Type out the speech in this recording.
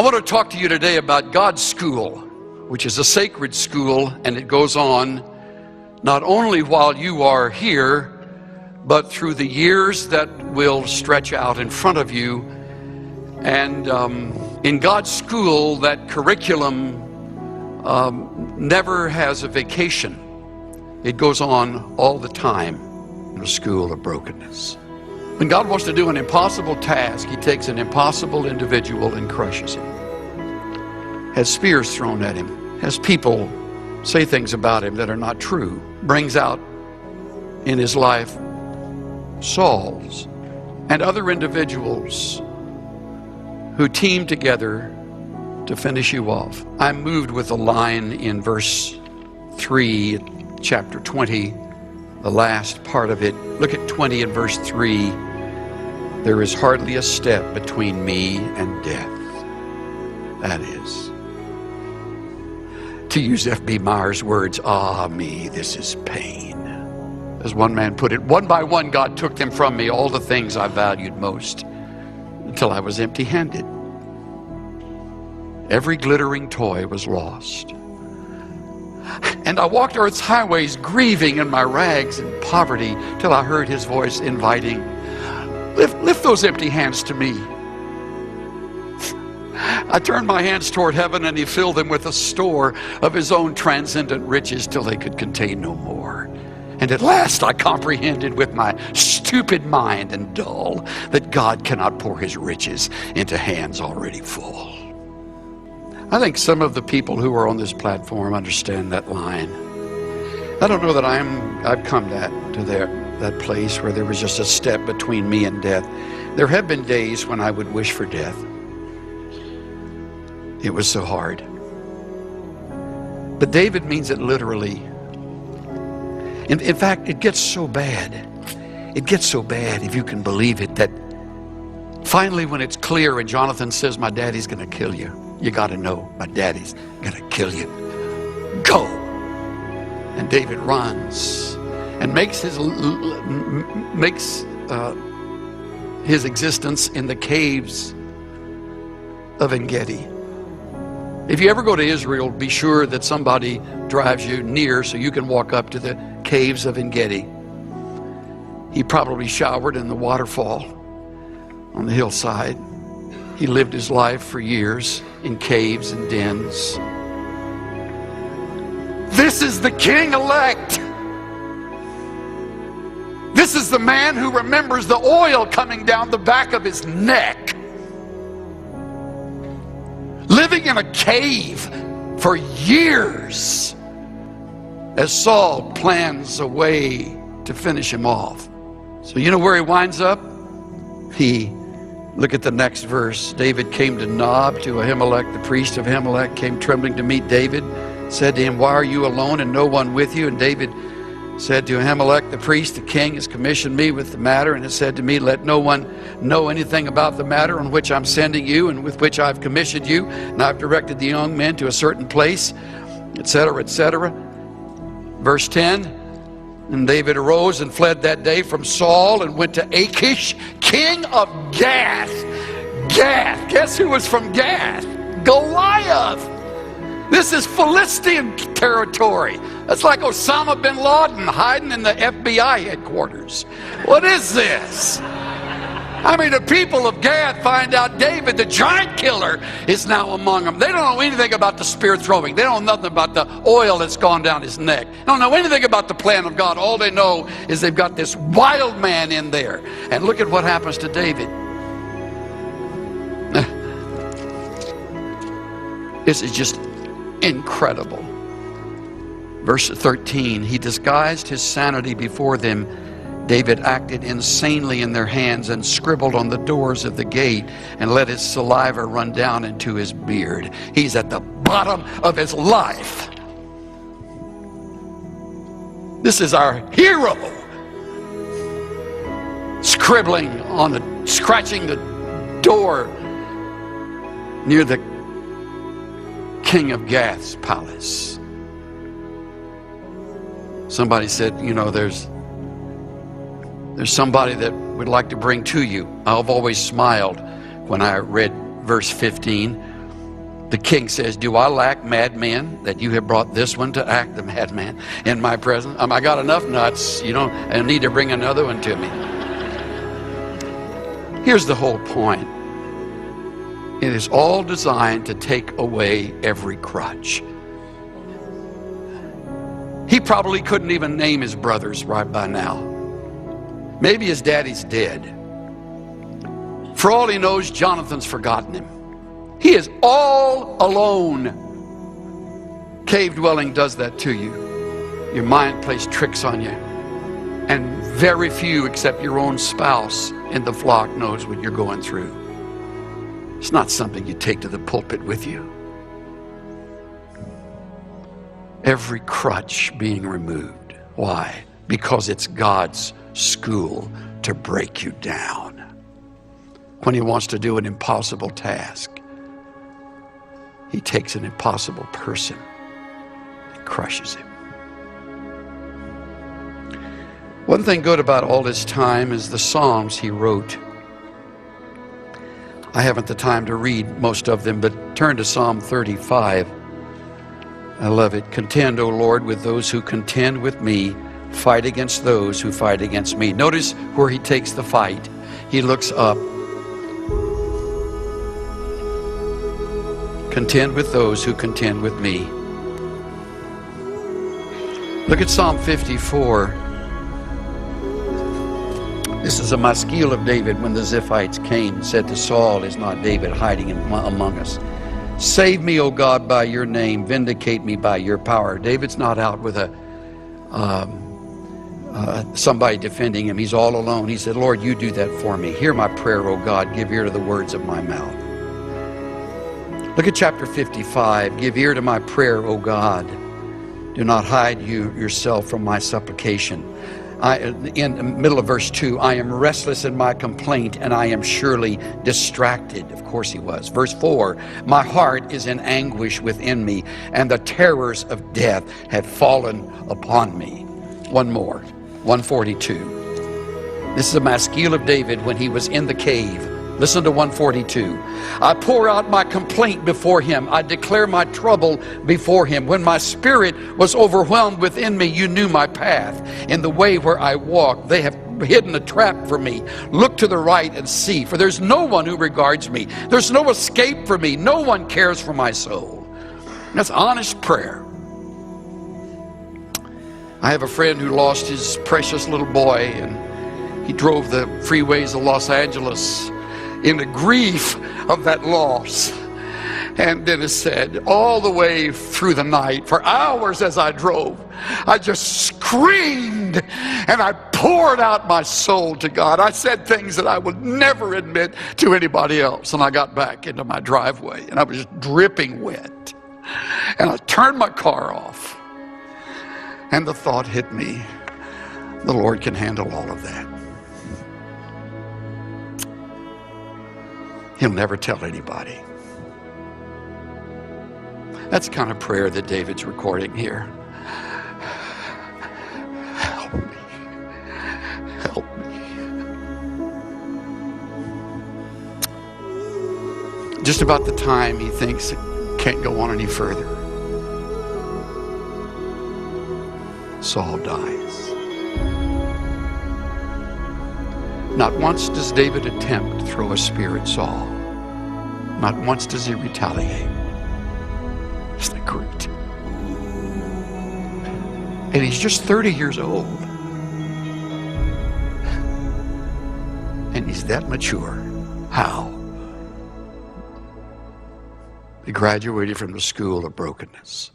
want to talk to you today about God's school, which is a sacred school, and it goes on not only while you are here, but through the years that will stretch out in front of you. And in God's school, that curriculum never has a vacation. It goes on all the time in the school of brokenness. When God wants to do an impossible task, he takes an impossible individual and crushes him. Has spears thrown at him. Has people say things about him that are not true. Brings out in his life Sauls and other individuals who team together to finish you off. I'm moved with a line in verse 3, chapter 20, the last part of it. Look at 20 and verse 3. There is hardly a step between me and death. That is, to use F.B. Meyer's words, ah me, this is pain. As one man put it, one by one God took them from me, all the things I valued most, until I was empty-handed. Every glittering toy was lost. And I walked earth's highways grieving in my rags and poverty, till I heard his voice inviting, lift those empty hands to me. I turned my hands toward heaven, and he filled them with a store of his own transcendent riches till they could contain no more. And at last I comprehended with my stupid mind and dull that God cannot pour his riches into hands already full. I think some of the people who are on this platform understand that line. I don't know that I've come to that place where there was just a step between me and death. There have been days when I would wish for death. It was so hard. But David means it literally. In fact, it gets so bad. It gets so bad, if you can believe it, that finally when it's clear and Jonathan says, my daddy's going to kill you. You got to know, my daddy's going to kill you. Go. And David runs and makes his existence in the caves of En-Gedi. If you ever go to Israel, be sure that somebody drives you near so you can walk up to the caves of En-Gedi. He probably showered in the waterfall on the hillside. He lived his life for years in caves and dens. This is the king-elect. This is the man who remembers the oil coming down the back of his neck. Living in a cave for years as Saul plans a way to finish him off. So you know where he winds up? Look at the next verse. David came to Nob, to Ahimelech, the priest of Ahimelech, came trembling to meet David, said to him, why are you alone and no one with you? And David said to Ahimelech, the priest, the king has commissioned me with the matter, and has said to me, let no one know anything about the matter on which I'm sending you and with which I've commissioned you. And I've directed the young men to a certain place, etc., etc. Verse 10, and David arose and fled that day from Saul and went to Achish, king of Gath. Gath. Guess who was from Gath? Goliath. This is Philistine territory. That's like Osama bin Laden hiding in the FBI headquarters. What is this? I mean, the people of Gath find out David, the giant killer, is now among them. They don't know anything about the spear throwing. They don't know nothing about the oil that's gone down his neck. They don't know anything about the plan of God. All they know is they've got this wild man in there. And look at what happens to David. This is just incredible. Verse 13, he disguised his sanity before them. David acted insanely in their hands and scribbled on the doors of the gate and let his saliva run down into his beard. He's at the bottom of his life. This is our hero. Scratching the door near the king of Gath's palace. Somebody said, you know, there's somebody that would like to bring to you. I've always smiled when I read verse 15. The king says, do I lack madmen that you have brought this one to act the madman in my presence? I got enough nuts, I need to bring another one to me. Here's the whole point. It is all designed to take away every crutch. He probably couldn't even name his brothers right by now. Maybe his daddy's dead. For all he knows, Jonathan's forgotten him. He is all alone. Cave dwelling does that to you. Your mind plays tricks on you. And very few except your own spouse in the flock knows what you're going through. It's not something you take to the pulpit with you. Every crutch being removed. Why? Because it's God's school to break you down. When he wants to do an impossible task, he takes an impossible person and crushes him. One thing good about all this time is the Psalms he wrote. I haven't the time to read most of them, but turn to Psalm 35. I love it. Contend, O Lord, with those who contend with me. Fight against those who fight against me. Notice where he takes the fight. He looks up. Contend with those who contend with me. Look at Psalm 54. This is a maskil of David when the Ziphites came and said to Saul, is not David hiding among us? Save me, O God, by your name. Vindicate me by your power. David's not out with somebody defending him. He's all alone. He said, Lord, you do that for me. Hear my prayer, O God. Give ear to the words of my mouth. Look at chapter 55. Give ear to my prayer, O God. Do not hide yourself from my supplication. In the middle of verse 2, I am restless in my complaint, and I am surely distracted. Of course he was. Verse 4, my heart is in anguish within me, and the terrors of death have fallen upon me. One more, 142. This is a maskil of David when he was in the cave. Listen to 142. I pour out my complaint before him. I declare my trouble before him. When my spirit was overwhelmed within me, you knew my path. In the way where I walk, they have hidden a trap for me. Look to the right and see, for there's no one who regards me. There's no escape for me. No one cares for my soul. That's honest prayer. I have a friend who lost his precious little boy, and he drove the freeways of Los Angeles in the grief of that loss. And Dennis said, all the way through the night, for hours as I drove, I just screamed and I poured out my soul to God. I said things that I would never admit to anybody else. And I got back into my driveway and I was dripping wet. And I turned my car off. And the thought hit me, the Lord can handle all of that. He'll never tell anybody. That's the kind of prayer that David's recording here. Help me. Help me. Just about the time he thinks it can't go on any further, Saul dies. Not once does David attempt to throw a spear at Saul. Not once does he retaliate. Isn't that great? And he's just 30 years old. And he's that mature. How? He graduated from the school of brokenness.